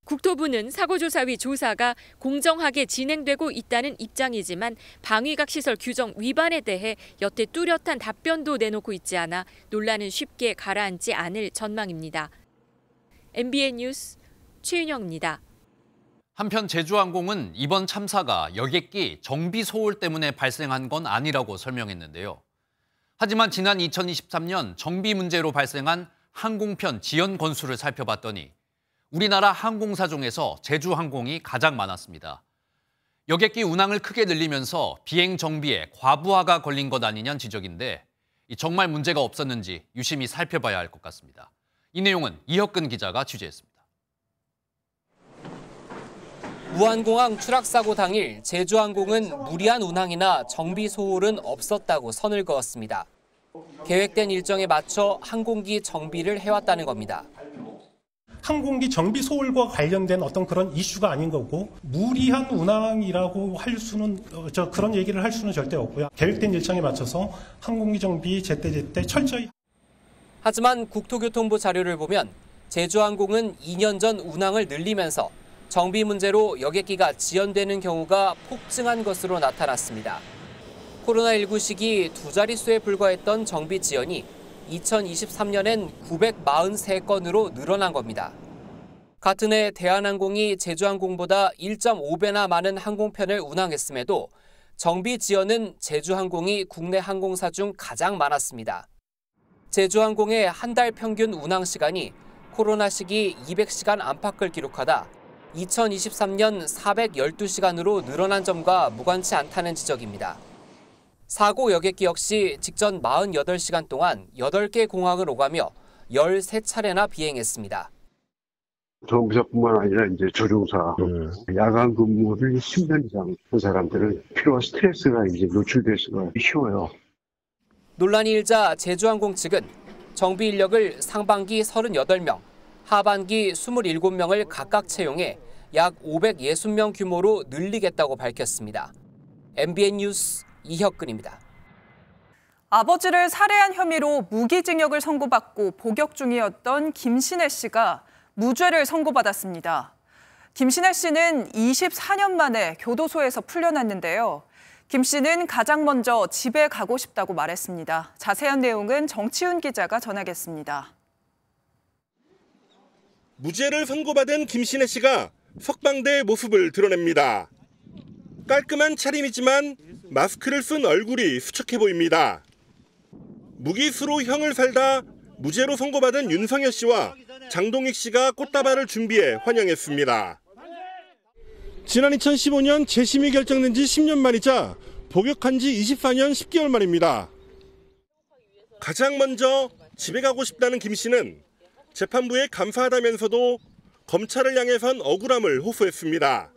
Speaker 11: 국토부는 사고조사위 조사가 공정하게 진행되고 있다는 입장이지만 방위각 시설 규정 위반에 대해 여태 뚜렷한 답변도 내놓고 있지 않아 논란은 쉽게 가라앉지 않을 전망입니다. MBN 뉴스 최윤영입니다.
Speaker 2: 한편 제주항공은 이번 참사가 여객기 정비 소홀 때문에 발생한 건 아니라고 설명했는데요. 하지만 지난 2023년 정비 문제로 발생한 항공편 지연 건수를 살펴봤더니 우리나라 항공사 중에서 제주항공이 가장 많았습니다. 여객기 운항을 크게 늘리면서 비행 정비에 과부하가 걸린 것 아니냐는 지적인데 정말 문제가 없었는지 유심히 살펴봐야 할 것 같습니다. 이 내용은 이혁근 기자가 취재했습니다.
Speaker 14: 무안공항 추락사고 당일 제주항공은 무리한 운항이나 정비 소홀은 없었다고 선을 그었습니다. 계획된 일정에 맞춰 항공기 정비를 해왔다는 겁니다.
Speaker 15: 항공기 정비 소홀과 관련된 어떤 그런 이슈가 아닌 거고 무리한 운항이라고 할 수는 그런 얘기를 할 수는 절대 없고요. 계획된 일정에 맞춰서 항공기 정비 제때 철저히.
Speaker 14: 하지만 국토교통부 자료를 보면 제주항공은 2년 전 운항을 늘리면서 정비 문제로 여객기가 지연되는 경우가 폭증한 것으로 나타났습니다. 코로나19 시기 두 자릿수에 불과했던 정비 지연이 2023년엔 943건으로 늘어난 겁니다. 같은 해 대한항공이 제주항공보다 1.5배나 많은 항공편을 운항했음에도 정비 지연은 제주항공이 국내 항공사 중 가장 많았습니다. 제주항공의 한 달 평균 운항 시간이 코로나 시기 200시간 안팎을 기록하다 2023년 412시간으로 늘어난 점과 무관치 않다는 지적입니다. 사고 여객기 역시 직전 48시간 동안 8개 공항을 오가며 13차례나 비행했습니다.
Speaker 17: 정비사뿐만 아니라 이제 조종사, 야간 근무를 10년 이상 한 사람들은 필요한 스트레스가 이제 노출될 수가 쉬워요.
Speaker 14: 논란이 일자 제주항공 측은 정비 인력을 상반기 38명, 하반기 27명을 각각 채용해 약 560명 규모로 늘리겠다고 밝혔습니다. MBN 뉴스 이혁근입니다.
Speaker 1: 아버지를 살해한 혐의로 무기징역을 선고받고 복역 중이었던 김신혜 씨가 무죄를 선고받았습니다. 김신혜 씨는 24년 만에 교도소에서 풀려났는데요. 김 씨는 가장 먼저 집에 가고 싶다고 말했습니다. 자세한 내용은 정치훈 기자가 전하겠습니다.
Speaker 18: 무죄를 선고받은 김신혜 씨가 석방될 모습을 드러냅니다. 깔끔한 차림이지만 마스크를 쓴 얼굴이 수척해 보입니다. 무기수로 형을 살다 무죄로 선고받은 윤성열 씨와 장동익 씨가 꽃다발을 준비해 환영했습니다. 지난 2015년 재심이 결정된 지 10년 만이자 복역한 지 24년 10개월 만입니다. 가장 먼저 집에 가고 싶다는 김 씨는 재판부에 감사하다면서도 검찰을 향해선 억울함을 호소했습니다.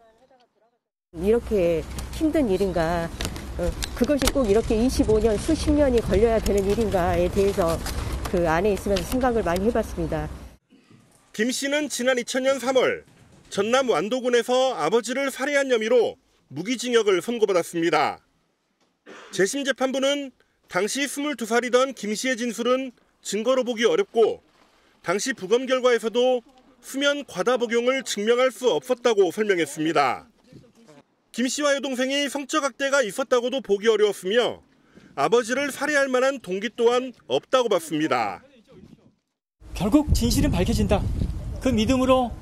Speaker 16: 이렇게 힘든 일인가, 그것이 꼭 이렇게 25년, 수십 년이 걸려야 되는 일인가에 대해서 그 안에 있으면서 생각을 많이 해봤습니다.
Speaker 18: 김 씨는 지난 2000년 3월 전남 완도군에서 아버지를 살해한 혐의로 무기징역을 선고받았습니다. 재심 재판부는 당시 22살이던 김 씨의 진술은 증거로 보기 어렵고 당시 부검 결과에서도 수면 과다 복용을 증명할 수 없었다고 설명했습니다. 김 씨와 여동생이 성적 학대가 있었다고도 보기 어려웠으며 아버지를 살해할 만한 동기 또한 없다고 봤습니다.
Speaker 19: 결국 진실은 밝혀진다. 그 믿음으로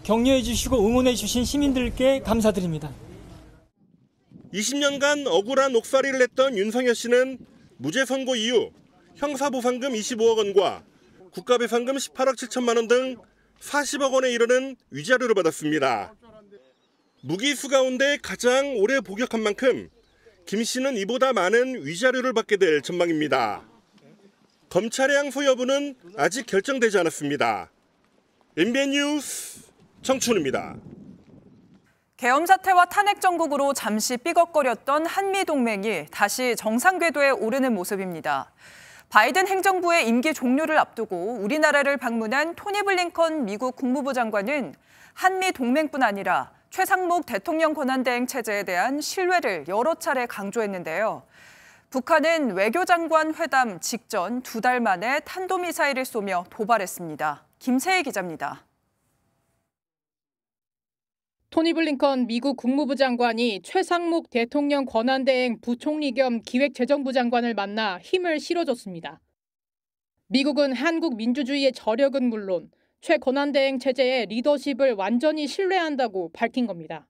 Speaker 19: 격려해 주시고 응원해 주신 시민들께 감사드립니다.
Speaker 18: 20년간 억울한 옥살이를 했던 윤석열 씨는 무죄 선고 이후 형사보상금 25억 원과 국가배상금 18억 7천만 원 등 40억 원에 이르는 위자료를 받았습니다. 무기수 가운데 가장 오래 복역한 만큼 김 씨는 이보다 많은 위자료를 받게 될 전망입니다. 검찰의 항소 여부는 아직 결정되지 않았습니다. MBN 뉴스 정춘우입니다.
Speaker 1: 계엄 사태와 탄핵 정국으로 잠시 삐걱거렸던 한미 동맹이 다시 정상 궤도에 오르는 모습입니다. 바이든 행정부의 임기 종료를 앞두고 우리나라를 방문한 토니 블링컨 미국 국무부 장관은 한미 동맹뿐 아니라 최상목 대통령 권한대행 체제에 대한 신뢰를 여러 차례 강조했는데요. 북한은 외교장관 회담 직전 2달 만에 탄도미사일을 쏘며 도발했습니다. 김세희 기자입니다.
Speaker 20: 토니 블링컨 미국 국무부 장관이 최상목 대통령 권한대행 부총리 겸 기획재정부 장관을 만나 힘을 실어줬습니다. 미국은 한국 민주주의의 저력은 물론 최 권한대행 체제의 리더십을 완전히 신뢰한다고 밝힌 겁니다.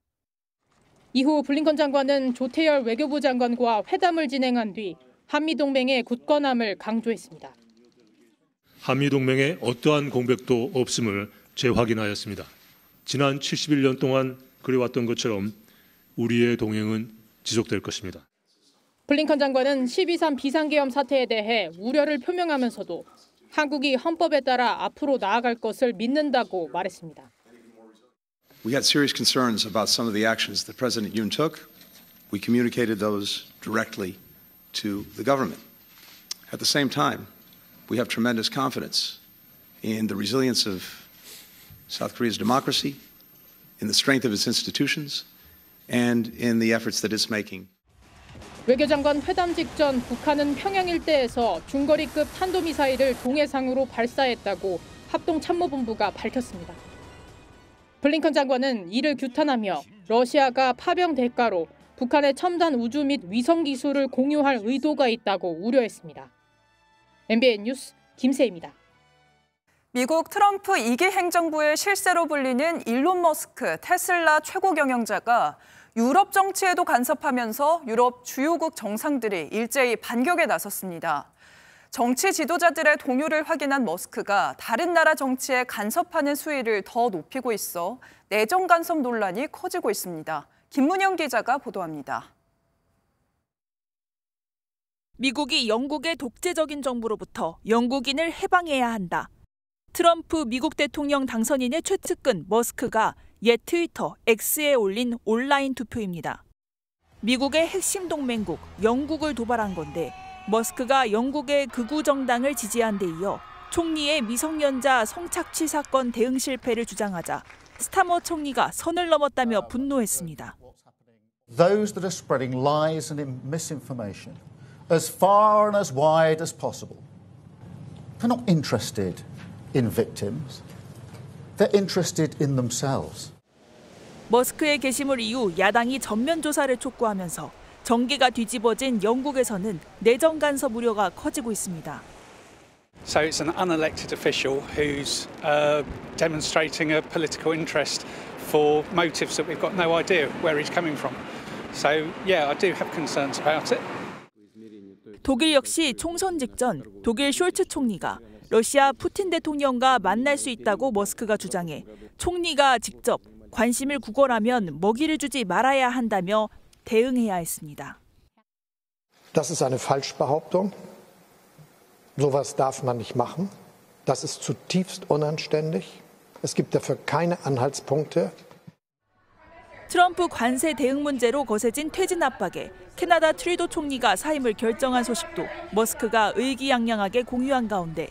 Speaker 20: 이후 블링컨 장관은 조태열 외교부 장관과 회담을 진행한 뒤 한미동맹의 굳건함을 강조했습니다.
Speaker 21: 한미동맹에 어떠한 공백도 없음을 재확인하였습니다. 지난 71년 동안 그래왔던 것처럼 우리의 동행은 지속될 것입니다.
Speaker 20: 블링컨 장관은 12.3 비상계엄 사태에 대해 우려를 표명하면서도 한국이 헌법에 따라 앞으로 나아갈 것을 믿는다고 말했습니다.
Speaker 22: We had serious concerns about some of the actions that President Yoon took. We communicated those directly to the government. At the same time, we have tremendous confidence in the resilience of South Korea's democracy, in the strength of its institutions, and in the efforts that it's making.
Speaker 20: 외교장관 회담 직전 북한은 평양 일대에서 중거리급 탄도미사일을 동해상으로 발사했다고 합동참모본부가 밝혔습니다. 블링컨 장관은 이를 규탄하며 러시아가 파병 대가로 북한의 첨단 우주 및 위성 기술을 공유할 의도가 있다고 우려했습니다. MBN 뉴스 김세희입니다.
Speaker 1: 미국 트럼프 2기 행정부의 실세로 불리는 일론 머스크 테슬라 최고 경영자가 유럽 정치에도 간섭하면서 유럽 주요국 정상들이 일제히 반격에 나섰습니다. 정치 지도자들의 동요를 확인한 머스크가 다른 나라 정치에 간섭하는 수위를 더 높이고 있어 내정 간섭 논란이 커지고 있습니다. 김문영 기자가 보도합니다.
Speaker 23: 미국이 영국의 독재적인 정부로부터 영국인을 해방해야 한다. 트럼프 미국 대통령 당선인의 최측근 머스크가 옛 트위터 X에 올린 온라인 투표입니다. 미국의 핵심 동맹국 영국을 도발한 건데 머스크가 영국의 극우 정당을 지지한 데 이어 총리의 미성년자 성착취 사건 대응 실패를 주장하자 스타머 총리가 선을 넘었다며 분노했습니다.
Speaker 27: Those that are spreading lies and misinformation as far and as wide as possible. They're not interested in victims. They're interested in themselves.
Speaker 23: 머스크의 게시물 이후 야당이 전면 조사를 촉구하면서 정계가 뒤집어진 영국에서는 내정 간섭 우려가 커지고 있습니다.
Speaker 28: So it's an unelected official who's demonstrating a political interest for motives that we've got no idea where he's coming from. So yeah, I do have concerns about it.
Speaker 23: 독일 역시 총선 직전 독일 숄츠 총리가 러시아 푸틴 대통령과 만날 수 있다고 머스크가 주장해 총리가 직접 관심을 구걸하면 먹이를 주지 말아야 한다며 대응해야 했습니다.
Speaker 29: Das ist eine Falschbehauptung. Sowas darf man nicht machen. Das ist zutiefst unanständig. Es gibt dafür keine Anhaltspunkte.
Speaker 23: 트럼프 관세 대응 문제로 거세진 퇴진 압박에 캐나다 트루도 총리가 사임을 결정한 소식도 머스크가 의기양양하게 공유한 가운데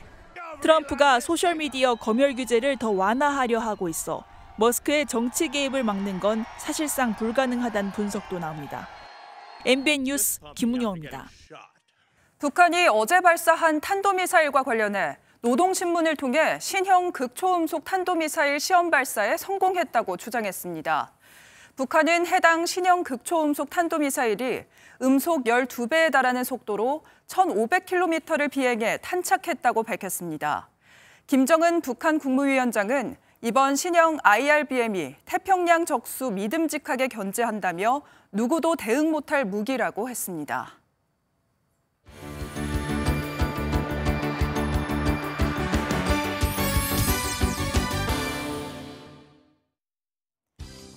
Speaker 23: 트럼프가 소셜미디어 검열 규제를 더 완화하려 하고 있어 머스크의 정치 개입을 막는 건 사실상 불가능하다는 분석도 나옵니다. MBN 뉴스 김은영입니다.
Speaker 1: 북한이 어제 발사한 탄도미사일과 관련해 노동신문을 통해 신형 극초음속 탄도미사일 시험 발사에 성공했다고 주장했습니다. 북한은 해당 신형 극초음속 탄도미사일이 음속 12배에 달하는 속도로 1,500km를 비행해 탄착했다고 밝혔습니다. 김정은 북한 국무위원장은 이번 신형 IRBM이 태평양 적수 믿음직하게 견제한다며 누구도 대응 못할 무기라고 했습니다.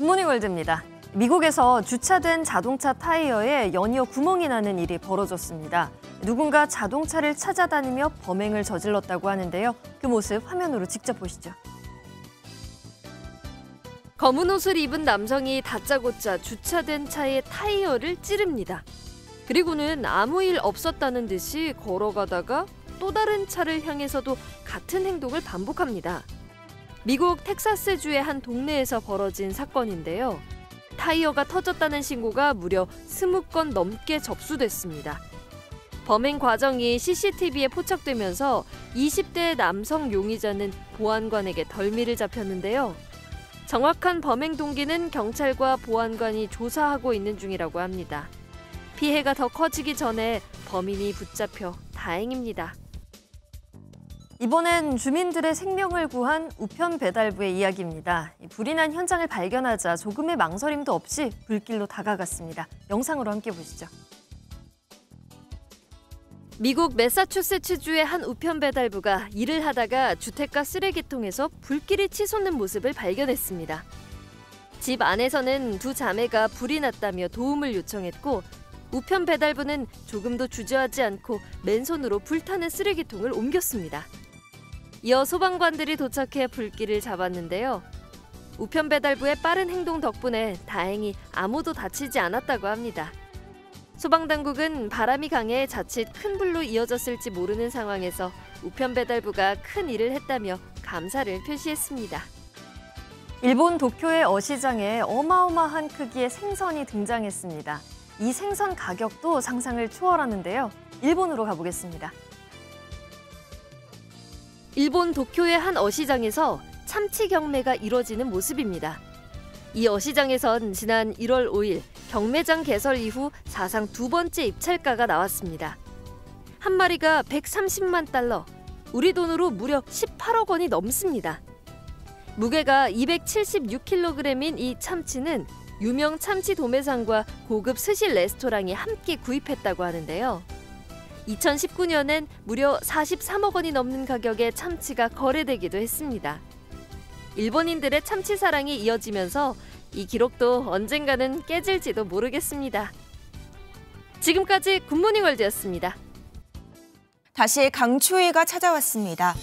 Speaker 3: 굿모닝 월드입니다. 미국에서 주차된 자동차 타이어에 연이어 구멍이 나는 일이 벌어졌습니다. 누군가 자동차를 찾아다니며 범행을 저질렀다고 하는데요. 그 모습 화면으로 직접 보시죠. 검은 옷을 입은 남성이 다짜고짜 주차된 차의 타이어를 찌릅니다. 그리고는 아무 일 없었다는 듯이 걸어가다가 또 다른 차를 향해서도 같은 행동을 반복합니다. 미국 텍사스주의 한 동네에서 벌어진 사건인데요. 타이어가 터졌다는 신고가 무려 20건 넘게 접수됐습니다. 범행 과정이 CCTV에 포착되면서 20대 남성 용의자는 보안관에게 덜미를 잡혔는데요. 정확한 범행 동기는 경찰과 보안관이 조사하고 있는 중이라고 합니다. 피해가 더 커지기 전에 범인이 붙잡혀 다행입니다. 이번엔 주민들의 생명을 구한 우편 배달부의 이야기입니다. 불이 난 현장을 발견하자 조금의 망설임도 없이 불길로 다가갔습니다. 영상으로 함께 보시죠. 미국 매사추세츠주의 한 우편 배달부가 일을 하다가 주택가 쓰레기통에서 불길이 치솟는 모습을 발견했습니다. 집 안에서는 두 자매가 불이 났다며 도움을 요청했고 우편 배달부는 조금도 주저하지 않고 맨손으로 불타는 쓰레기통을 옮겼습니다. 이어 소방관들이 도착해 불길을 잡았는데요. 우편 배달부의 빠른 행동 덕분에 다행히 아무도 다치지 않았다고 합니다. 소방당국은 바람이 강해 자칫 큰 불로 이어졌을지 모르는 상황에서 우편 배달부가 큰 일을 했다며 감사를 표시했습니다. 일본 도쿄의 어시장에 어마어마한 크기의 생선이 등장했습니다. 이 생선 가격도 상상을 초월하는데요. 일본으로 가보겠습니다. 일본 도쿄의 한 어시장에서 참치 경매가 이뤄지는 모습입니다. 이 어시장에선 지난 1월 5일 경매장 개설 이후 사상 두 번째 입찰가가 나왔습니다. 한 마리가 130만 달러, 우리 돈으로 무려 18억 원이 넘습니다. 무게가 276kg인 이 참치는 유명 참치 도매상과 고급 스시 레스토랑이 함께 구입했다고 하는데요. 2019년엔 무려 43억 원이 넘는 가격의 참치가 거래되기도 했습니다. 일본인들의 참치 사랑이 이어지면서 이 기록도 언젠가는 깨질지도 모르겠습니다. 지금까지 굿모닝 월드였습니다.
Speaker 4: 다시 강추위가 찾아왔습니다.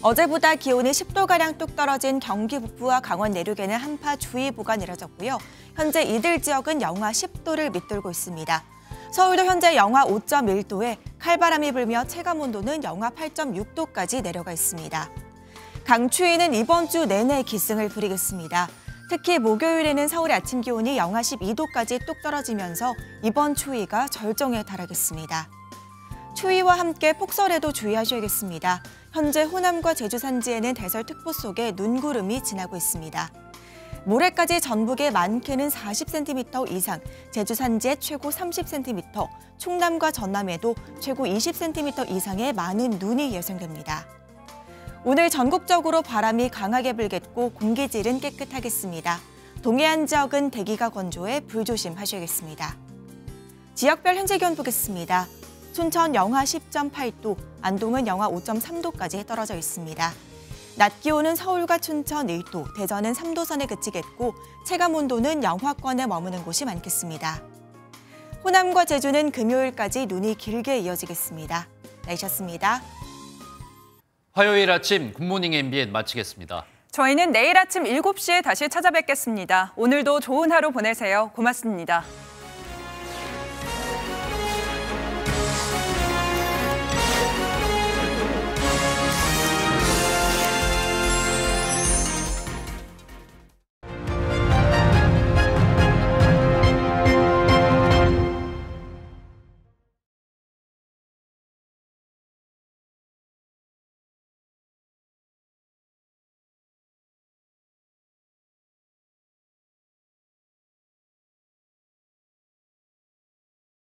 Speaker 4: 어제보다 기온이 10도가량 뚝 떨어진 경기 북부와 강원 내륙에는 한파주의보가 내려졌고요. 현재 이들 지역은 영하 10도를 밑돌고 있습니다. 서울도 현재 영하 5.1도에 칼바람이 불며 체감온도는 영하 8.6도까지 내려가 있습니다. 강추위는 이번 주 내내 기승을 부리겠습니다. 특히 목요일에는 서울의 아침 기온이 영하 12도까지 뚝 떨어지면서 이번 추위가 절정에 달하겠습니다. 추위와 함께 폭설에도 주의하셔야겠습니다. 현재 호남과 제주 산지에는 대설특보 속에 눈구름이 지나고 있습니다. 모레까지 전북에 많게는 40cm 이상, 제주 산지에 최고 30cm, 충남과 전남에도 최고 20cm 이상의 많은 눈이 예상됩니다. 오늘 전국적으로 바람이 강하게 불겠고 공기질은 깨끗하겠습니다. 동해안 지역은 대기가 건조해 불조심하셔야겠습니다. 지역별 현재 기온 보겠습니다. 춘천 영하 10.8도, 안동은 영하 5.3도까지 떨어져 있습니다. 낮 기온은 서울과 춘천 1도, 대전은 3도 선에 그치겠고 체감온도는 영하권에 머무는 곳이 많겠습니다. 호남과 제주는 금요일까지 눈이 길게 이어지겠습니다. 날씨였습니다.
Speaker 2: 화요일 아침 굿모닝 MBN 마치겠습니다.
Speaker 1: 저희는 내일 아침 7시에 다시 찾아뵙겠습니다. 오늘도 좋은 하루 보내세요. 고맙습니다.